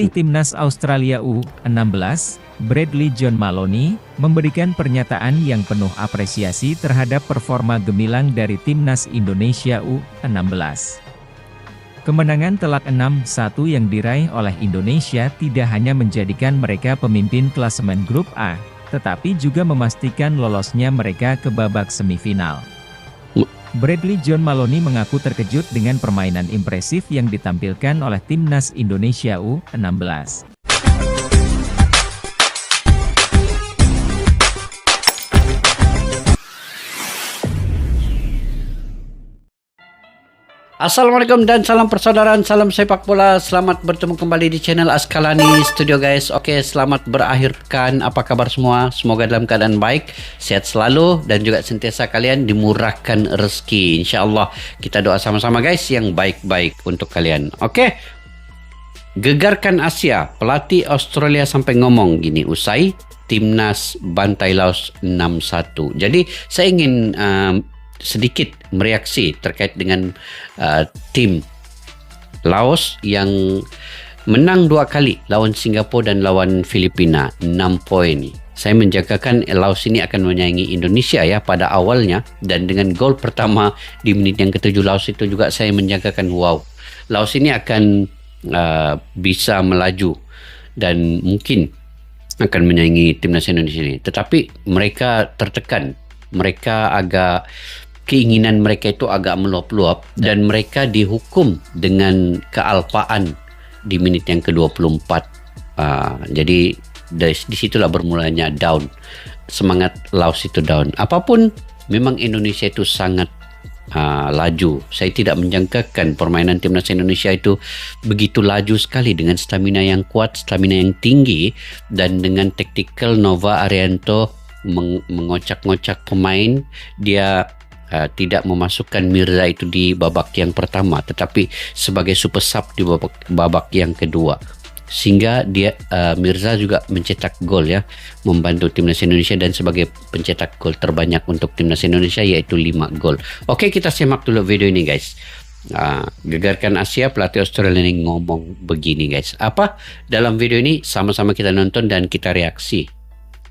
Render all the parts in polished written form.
Pelatih Timnas Australia U16, Bradley John Maloney, memberikan pernyataan yang penuh apresiasi terhadap performa gemilang dari Timnas Indonesia U16. Kemenangan telak 6-1 yang diraih oleh Indonesia tidak hanya menjadikan mereka pemimpin klasemen grup A, tetapi juga memastikan lolosnya mereka ke babak semifinal. Bradley John Maloney mengaku terkejut dengan permainan impresif yang ditampilkan oleh Timnas Indonesia U16. Assalamualaikum dan salam persaudaraan, salam sepak bola. Selamat bertemu kembali di channel Askalani Studio guys. Oke, selamat berakhirkan. Apa kabar semua? Semoga dalam keadaan baik, sehat selalu dan juga sentiasa kalian dimurahkan rezeki. InsyaAllah kita doa sama-sama guys yang baik-baik untuk kalian. Oke, gegarkan Asia. Pelatih Australia sampai ngomong gini usai Timnas bantai Laos 6-1. Jadi saya ingin sedikit mereaksi terkait dengan tim Laos yang menang 2 kali lawan Singapura dan lawan Filipina 6 poin. Saya menjangkakan Laos ini akan menyaingi Indonesia ya pada awalnya, dan dengan gol pertama di menit yang ke-7 Laos itu juga saya menjangkakan wow, Laos ini akan bisa melaju dan mungkin akan menyaingi timnas Indonesia ini. Tetapi mereka tertekan, mereka agak keinginan mereka itu agak meluap-luap dan mereka dihukum dengan kealpaan di menit yang ke-24. Jadi disitulah bermulanya down. Semangat Laos itu down. Apapun, memang Indonesia itu sangat laju. Saya tidak menjangkakan permainan timnas Indonesia itu begitu laju sekali dengan stamina yang kuat, stamina yang tinggi, dan dengan taktikal Nova Arianto mengocak-ngocak pemain. Dia tidak memasukkan Mirza itu di babak yang pertama, tetapi sebagai super sub di babak yang kedua, sehingga dia Mirza juga mencetak gol ya, membantu timnas Indonesia dan sebagai pencetak gol terbanyak untuk timnas Indonesia yaitu 5 gol. Oke, kita simak dulu video ini guys. Gegarkan Asia, pelatih Australia ini ngomong begini guys. Apa dalam video ini? Sama-sama kita nonton dan kita reaksi.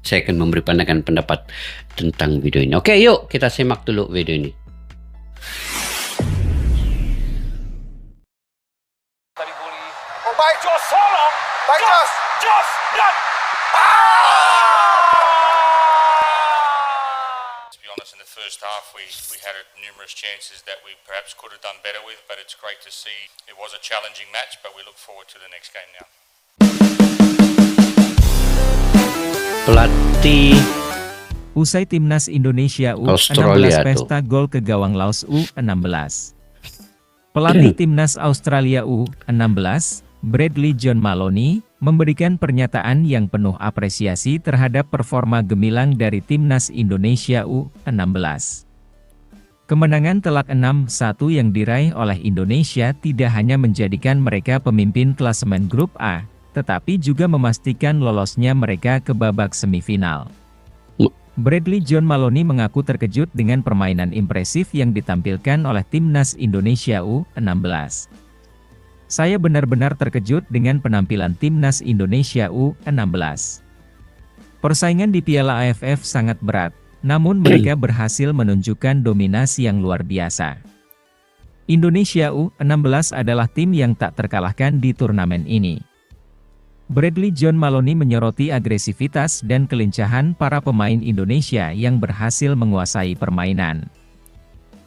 Saya akan memberi pandangan pendapat tentang video ini. Oke, yuk kita simak dulu video ini. Baik Jos Solong, baik Jos dan To be honest, in the first half we had numerous chances that we perhaps could have done better with, but it's great to see. It was a challenging match, but we look forward to the next game now. Pelatih Usai Timnas Indonesia Australia U16 pesta gol ke gawang Laos U16. Pelatih Timnas Australia U16, Bradley John Maloney, memberikan pernyataan yang penuh apresiasi terhadap performa gemilang dari Timnas Indonesia U16. Kemenangan telak 6-1 yang diraih oleh Indonesia tidak hanya menjadikan mereka pemimpin klasemen grup A, tetapi juga memastikan lolosnya mereka ke babak semifinal. Bradley John Maloney mengaku terkejut dengan permainan impresif yang ditampilkan oleh Timnas Indonesia U16. Saya benar-benar terkejut dengan penampilan Timnas Indonesia U16. Persaingan di Piala AFF sangat berat, namun mereka berhasil menunjukkan dominasi yang luar biasa. Indonesia U16 adalah tim yang tak terkalahkan di turnamen ini. Bradley John Maloney menyoroti agresivitas dan kelincahan para pemain Indonesia yang berhasil menguasai permainan.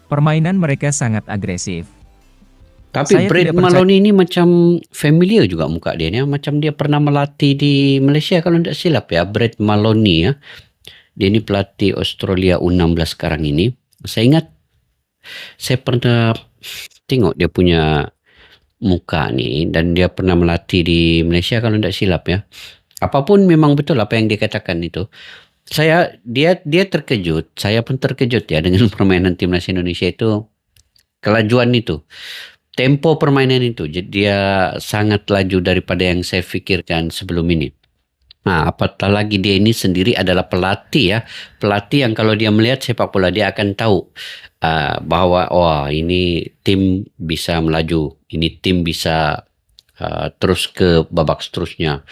Permainan mereka sangat agresif. Tapi Brad Maloney ini macam familiar juga muka dia ya. Macam dia pernah melatih di Malaysia kalau tidak silap ya. Brad Maloney ya. Dia ini pelatih Australia U16 sekarang ini. Saya ingat saya pernah tengok dia punya muka nih, dan dia pernah melatih di Malaysia kalau tidak silap ya. Apapun memang betul apa yang dia katakan itu. Dia terkejut, saya pun terkejut ya dengan permainan timnas Indonesia itu, kelajuan itu, tempo permainan itu. Jadi dia sangat laju daripada yang saya fikirkan sebelum ini. Nah, apatah lagi dia ini sendiri adalah pelatih ya. Pelatih yang kalau dia melihat sepak bola dia akan tahu bahwa wah ini tim bisa melaju, ini tim bisa terus ke babak seterusnya.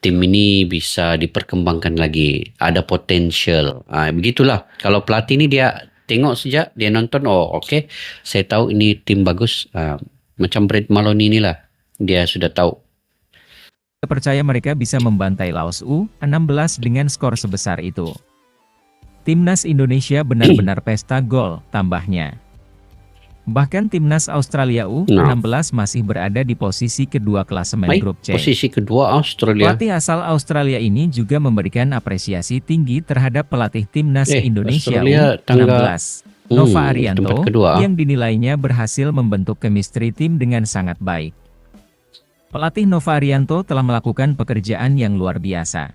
Tim ini bisa diperkembangkan lagi, ada potensial. Begitulah. Kalau pelatih ini dia tengok sejak dia nonton, oh oke, saya tahu ini tim bagus. Macam Brad Maloney inilah, dia sudah tahu. Percaya mereka bisa membantai Laos U16 dengan skor sebesar itu. Timnas Indonesia benar-benar pesta gol, tambahnya. Bahkan Timnas Australia U16 masih berada di posisi kedua klasemen grup C. Posisi kedua Australia. Pelatih asal Australia ini juga memberikan apresiasi tinggi terhadap pelatih Timnas Indonesia U16, Nova Arianto, yang dinilainya berhasil membentuk chemistry tim dengan sangat baik. Pelatih Nova Arianto telah melakukan pekerjaan yang luar biasa.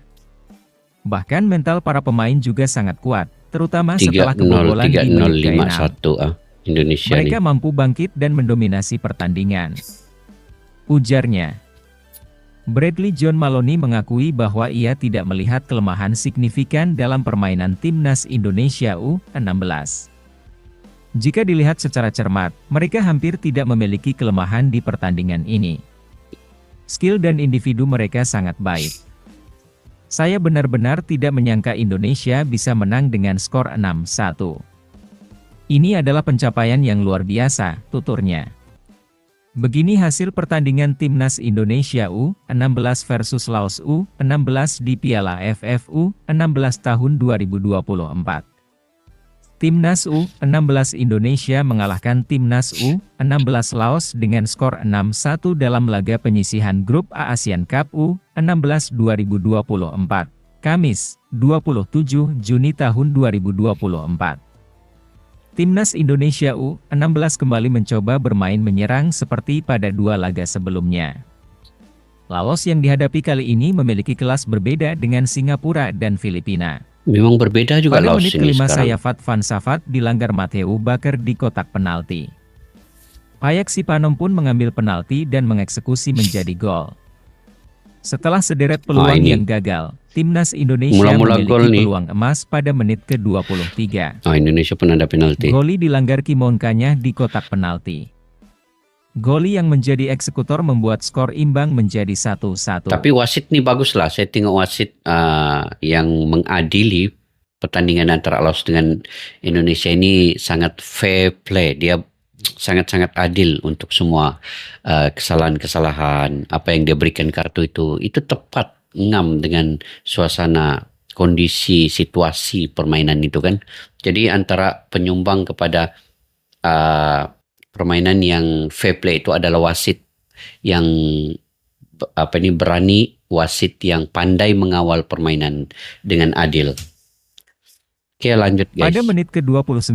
Bahkan mental para pemain juga sangat kuat, terutama setelah kebobolan di menit ke-6. Indonesia mereka mampu bangkit dan mendominasi pertandingan. Ujarnya. Bradley John Maloney mengakui bahwa ia tidak melihat kelemahan signifikan dalam permainan Timnas Indonesia U16. Jika dilihat secara cermat, mereka hampir tidak memiliki kelemahan di pertandingan ini. Skill dan individu mereka sangat baik. Saya benar-benar tidak menyangka Indonesia bisa menang dengan skor 6-1. Ini adalah pencapaian yang luar biasa, tuturnya. Begini hasil pertandingan Timnas Indonesia U16 versus Laos U16 di Piala AFF U16 tahun 2024. Timnas U16 Indonesia mengalahkan Timnas U16 Laos dengan skor 6-1 dalam laga penyisihan grup A Asian Cup U16 2024, Kamis, 27 Juni tahun 2024. Timnas Indonesia U16 kembali mencoba bermain menyerang seperti pada dua laga sebelumnya. Laos yang dihadapi kali ini memiliki kelas berbeda dengan Singapura dan Filipina. Memang berbeda juga Pada Laos menit ini kelima sekarang. Sayafat Van Safat dilanggar Matthew Baker di kotak penalti. Payak Sipanom pun mengambil penalti dan mengeksekusi menjadi gol. Setelah sederet peluang yang gagal, Timnas Indonesia memiliki peluang emas pada menit ke-23. Indonesia pun ada penalti. Goli dilanggar Kimonkanya di kotak penalti. Goli yang menjadi eksekutor membuat skor imbang menjadi 1-1. Tapi wasit nih bagus lah. Saya tengok wasit yang mengadili pertandingan antara Laos dengan Indonesia ini sangat fair play. Dia sangat-sangat adil untuk semua kesalahan-kesalahan. Apa yang dia berikan kartu itu tepat ngam dengan suasana, kondisi, situasi permainan itu kan. Jadi antara penyumbang kepada permainan yang fair play itu adalah wasit yang berani, wasit yang pandai mengawal permainan dengan adil. Oke, lanjut guys. Pada menit ke-29,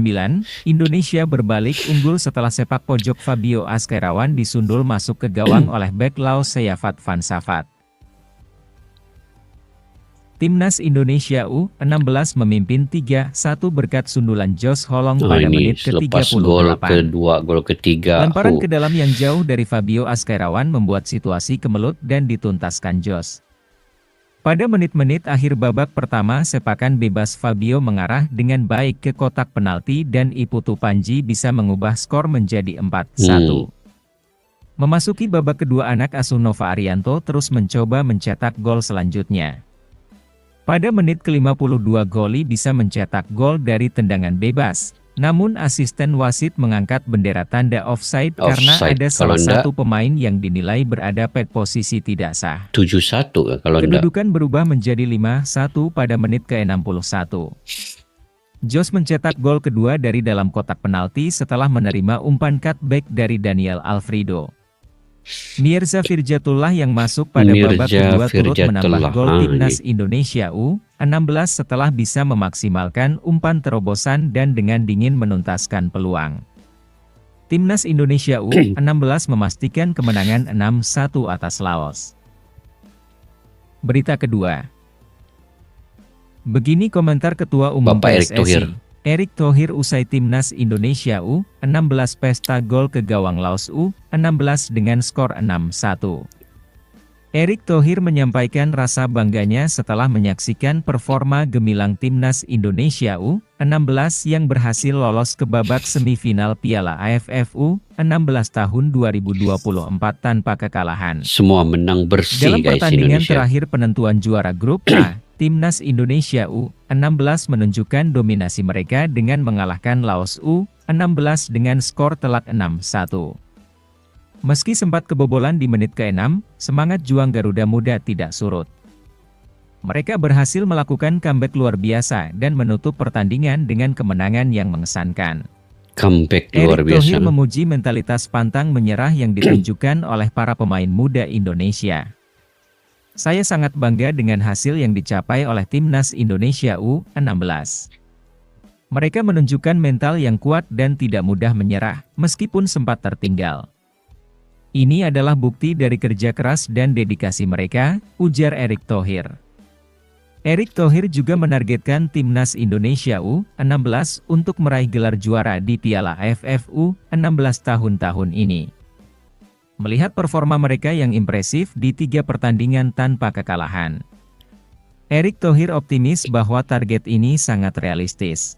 Indonesia berbalik unggul setelah sepak pojok Fabio Asquerawan disundul masuk ke gawang oleh bek Laos Sayafat Van Safat. Timnas Indonesia U16 memimpin 3-1 berkat sundulan Josh Holong pada menit ke-38. Gol ketiga. Lemparan ke dalam yang jauh dari Fabio Asquerawan membuat situasi kemelut dan dituntaskan Josh. Pada menit-menit akhir babak pertama, sepakan bebas Fabio mengarah dengan baik ke kotak penalti dan Iputu Panji bisa mengubah skor menjadi 4-1. Memasuki babak kedua, anak asuh Nova Arianto terus mencoba mencetak gol selanjutnya. Pada menit ke-52 Goli bisa mencetak gol dari tendangan bebas. Namun asisten wasit mengangkat bendera tanda offside karena ada salah satu pemain yang dinilai berada pada posisi tidak sah. 7-1 kalau kedudukan berubah menjadi 5-1 pada menit ke-61. Josh mencetak gol kedua dari dalam kotak penalti setelah menerima umpan cutback dari Daniel Alfredo. Mirza Firjatullah yang masuk pada babak kedua turut menambah gol Timnas Indonesia U16 setelah bisa memaksimalkan umpan terobosan dan dengan dingin menuntaskan peluang. Timnas Indonesia U16 memastikan kemenangan 6-1 atas Laos. Berita kedua. Begini komentar Ketua Umum PSSI, Erick Thohir usai Timnas Indonesia U16 pesta gol ke gawang Laos U16 dengan skor 6-1. Erick Thohir menyampaikan rasa bangganya setelah menyaksikan performa gemilang timnas Indonesia U16 yang berhasil lolos ke babak semifinal Piala AFF U16 tahun 2024 tanpa kekalahan. Semua menang bersih Dalam guys pertandingan Indonesia. terakhir penentuan juara grup A, timnas Indonesia U16 menunjukkan dominasi mereka dengan mengalahkan Laos U16 dengan skor telak 6-1. Meski sempat kebobolan di menit ke-6, semangat juang Garuda Muda tidak surut. Mereka berhasil melakukan comeback luar biasa dan menutup pertandingan dengan kemenangan yang mengesankan. Comeback luar Erick biasa. Thohir memuji mentalitas pantang menyerah yang ditunjukkan oleh para pemain muda Indonesia. Saya sangat bangga dengan hasil yang dicapai oleh timnas Indonesia U16. Mereka menunjukkan mental yang kuat dan tidak mudah menyerah, meskipun sempat tertinggal. Ini adalah bukti dari kerja keras dan dedikasi mereka, ujar Erick Thohir. Erick Thohir juga menargetkan timnas Indonesia U16 untuk meraih gelar juara di Piala AFF U16 tahun-tahun ini. Melihat performa mereka yang impresif di 3 pertandingan tanpa kekalahan, Erick Thohir optimis bahwa target ini sangat realistis.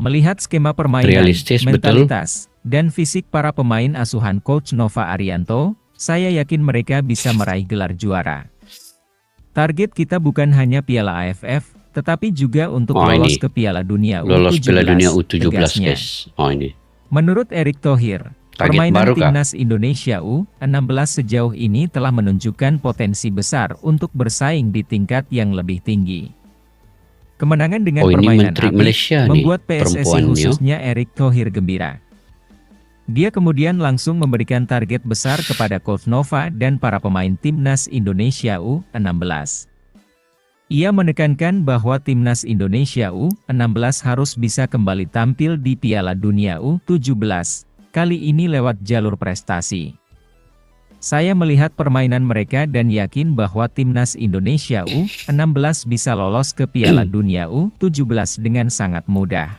Melihat skema permainan, Realistis, mentalitas, dan fisik para pemain asuhan Coach Nova Arianto, saya yakin mereka bisa meraih gelar juara. Target kita bukan hanya Piala AFF, tetapi juga untuk lolos ke Piala Dunia Lolos U17, Piala Dunia U17 tegasnya. guys. Ini. Menurut Erick Thohir, Target permainan baru, Kak? timnas Indonesia U16 sejauh ini telah menunjukkan potensi besar untuk bersaing di tingkat yang lebih tinggi. Kemenangan dengan ini permainan Menteri apik Malaysia nih, membuat PSSI perempuannya. khususnya Erick Thohir gembira. Dia kemudian langsung memberikan target besar kepada Coach Nova dan para pemain timnas Indonesia U16. Ia menekankan bahwa timnas Indonesia U16 harus bisa kembali tampil di Piala Dunia U17, kali ini lewat jalur prestasi. Saya melihat permainan mereka dan yakin bahwa timnas Indonesia U16 bisa lolos ke Piala Dunia U17 dengan sangat mudah.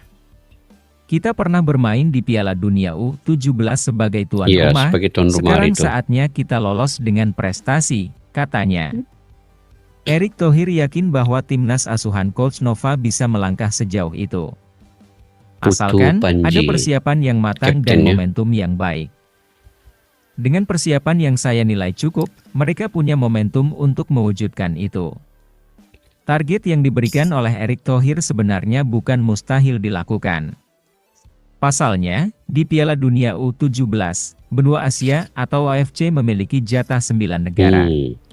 Kita pernah bermain di Piala Dunia U17 sebagai tuan rumah, sebagai tuan rumah sekarang itu. saatnya kita lolos dengan prestasi, katanya. Erick Thohir yakin bahwa timnas asuhan Coach Nova bisa melangkah sejauh itu. Asalkan Panji, ada persiapan yang matang dan kaptennya. momentum yang baik. Dengan persiapan yang saya nilai cukup, mereka punya momentum untuk mewujudkan itu. Target yang diberikan oleh Erick Thohir sebenarnya bukan mustahil dilakukan. Pasalnya, di Piala Dunia U17, benua Asia atau AFC memiliki jatah 9 negara. 9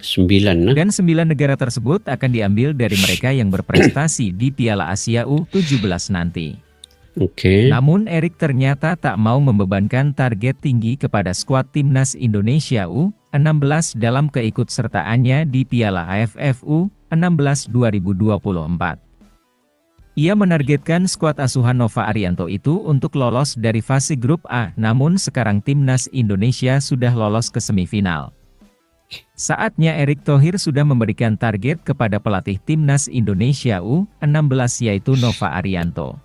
nah. Dan 9 negara tersebut akan diambil dari mereka yang berprestasi di Piala Asia U17 nanti. Oke. Namun Erick ternyata tak mau membebankan target tinggi kepada skuad timnas Indonesia U16 dalam keikutsertaannya di Piala AFF U16 2024. Ia menargetkan skuad asuhan Nova Arianto itu untuk lolos dari fase grup A, namun sekarang timnas Indonesia sudah lolos ke semifinal. Saatnya Erick Thohir sudah memberikan target kepada pelatih timnas Indonesia U16 yaitu Nova Arianto.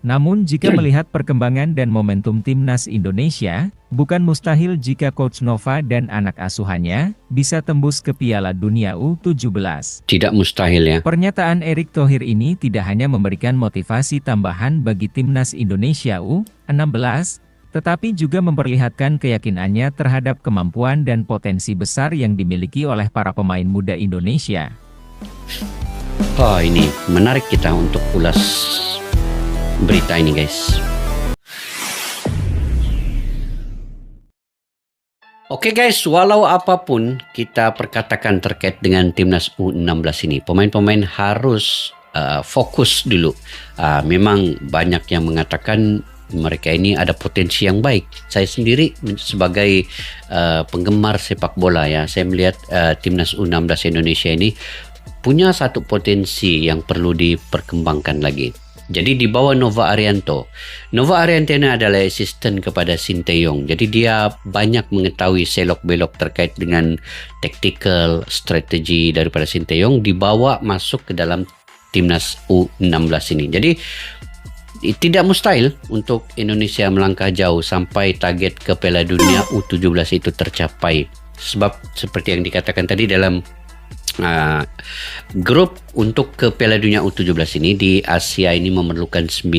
Namun jika melihat perkembangan dan momentum timnas Indonesia, bukan mustahil jika Coach Nova dan anak asuhannya bisa tembus ke Piala Dunia U17. Tidak mustahil ya. Pernyataan Erick Thohir ini tidak hanya memberikan motivasi tambahan bagi timnas Indonesia U16, tetapi juga memperlihatkan keyakinannya terhadap kemampuan dan potensi besar yang dimiliki oleh para pemain muda Indonesia. Ini menarik kita untuk ulas berita ini guys. Oke guys, walau apapun kita perkatakan terkait dengan timnas U16 ini, pemain-pemain harus fokus dulu. Memang banyak yang mengatakan mereka ini ada potensi yang baik. Saya sendiri sebagai penggemar sepak bola ya, saya melihat timnas U16 Indonesia ini punya satu potensi yang perlu diperkembangkan lagi. Jadi di bawah Nova Arianto. Nova Arianto ini adalah asisten kepada Sinteyong. Jadi dia banyak mengetahui selok-belok terkait dengan tactical strategi daripada Sinteyong, dibawa masuk ke dalam timnas U16 ini. Jadi tidak mustahil untuk Indonesia melangkah jauh sampai target ke Piala Dunia U17 itu tercapai. sebab seperti yang dikatakan tadi dalam grup untuk ke Piala Dunia U17 ini di Asia ini memerlukan 9.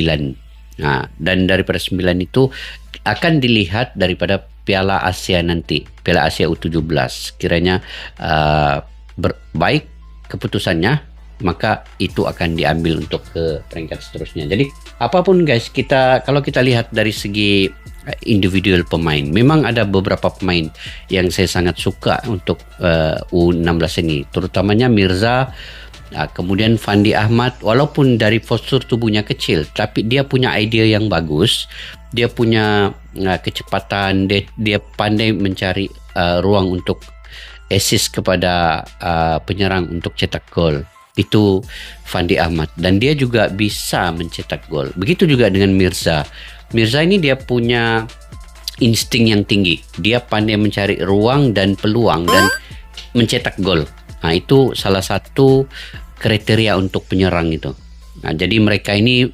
Dan daripada 9 itu akan dilihat daripada Piala Asia nanti, Piala Asia U17. Kiranya baik keputusannya, maka itu akan diambil untuk ke peringkat seterusnya. Jadi apapun guys, kalau kita lihat dari segi individual pemain, memang ada beberapa pemain yang saya sangat suka untuk U16 ini, terutamanya Mirza, kemudian Fandi Ahmad. Walaupun dari postur tubuhnya kecil, tapi dia punya idea yang bagus, dia punya kecepatan, dia pandai mencari ruang untuk assist kepada penyerang untuk cetak gol. Itu Fandi Ahmad, dan dia juga bisa mencetak gol. Begitu juga dengan Mirza. Mirza ini dia punya insting yang tinggi. Dia pandai mencari ruang dan peluang dan mencetak gol. Itu salah satu kriteria untuk penyerang itu. Jadi mereka ini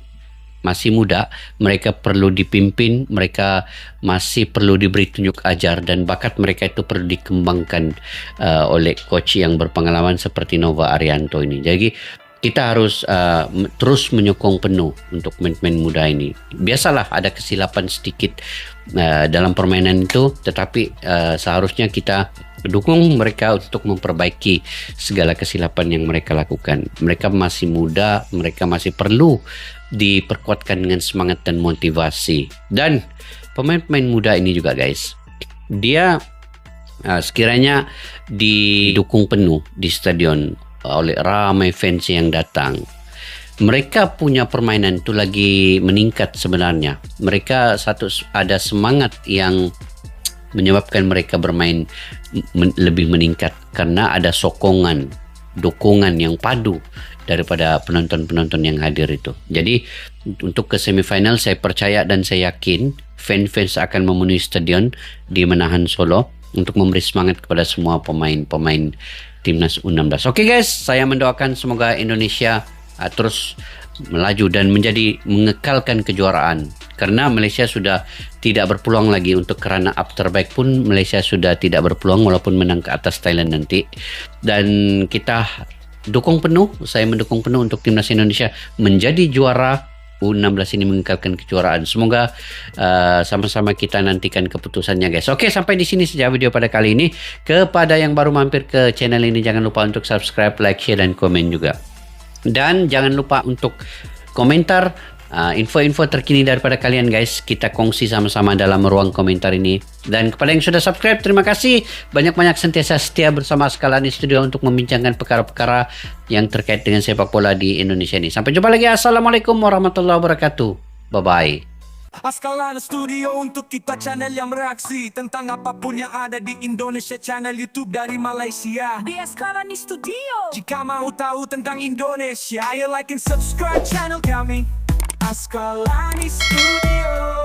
masih muda, mereka perlu dipimpin, mereka masih perlu diberi tunjuk ajar, dan bakat mereka itu perlu dikembangkan oleh coach yang berpengalaman seperti Nova Arianto ini. Jadi kita harus terus menyokong penuh untuk pemain-pemain muda ini. Biasalah ada kesilapan sedikit dalam permainan itu, tetapi seharusnya kita dukung mereka untuk memperbaiki segala kesilapan yang mereka lakukan. Mereka masih muda, mereka masih perlu diperkuatkan dengan semangat dan motivasi. Dan pemain-pemain muda ini juga guys, dia sekiranya didukung penuh di stadion oleh ramai fans yang datang, mereka punya permainan itu lagi meningkat sebenarnya. Mereka ada semangat yang menyebabkan mereka bermain lebih meningkat, karena ada sokongan, dukungan yang padu daripada penonton-penonton yang hadir itu. Jadi untuk ke semifinal, saya percaya dan saya yakin fans akan memenuhi stadion di Manahan Solo untuk memberi semangat kepada semua pemain-pemain timnas U16. Oke guys, saya mendoakan semoga Indonesia terus melaju dan mengekalkan kejuaraan, karena Malaysia sudah tidak berpeluang lagi untuk kerana up terbaik pun. Malaysia sudah tidak berpeluang walaupun menang ke atas Thailand nanti, dan kita dukung penuh, saya mendukung penuh untuk timnas Indonesia menjadi juara U16 ini, mengekalkan kejuaraan. Semoga sama-sama kita nantikan keputusannya guys. Oke, sampai di sini saja video pada kali ini. Kepada yang baru mampir ke channel ini, jangan lupa untuk subscribe, like, share, dan komen juga. Dan jangan lupa untuk komentar info-info terkini daripada kalian guys. Kita kongsi sama-sama dalam ruang komentar ini. Dan kepada yang sudah subscribe, terima kasih. Banyak-banyak sentiasa setia bersama Askalani Studio untuk membincangkan perkara-perkara yang terkait dengan sepak bola di Indonesia ini. Sampai jumpa lagi. Assalamualaikum warahmatullahi wabarakatuh. Bye-bye. Askalani Studio untuk kita, channel yang bereaksi tentang apapun yang ada di Indonesia. Channel YouTube dari Malaysia di Askalani Studio. Jika mau tahu tentang Indonesia, ayo like and subscribe channel kami, Askalani Studio.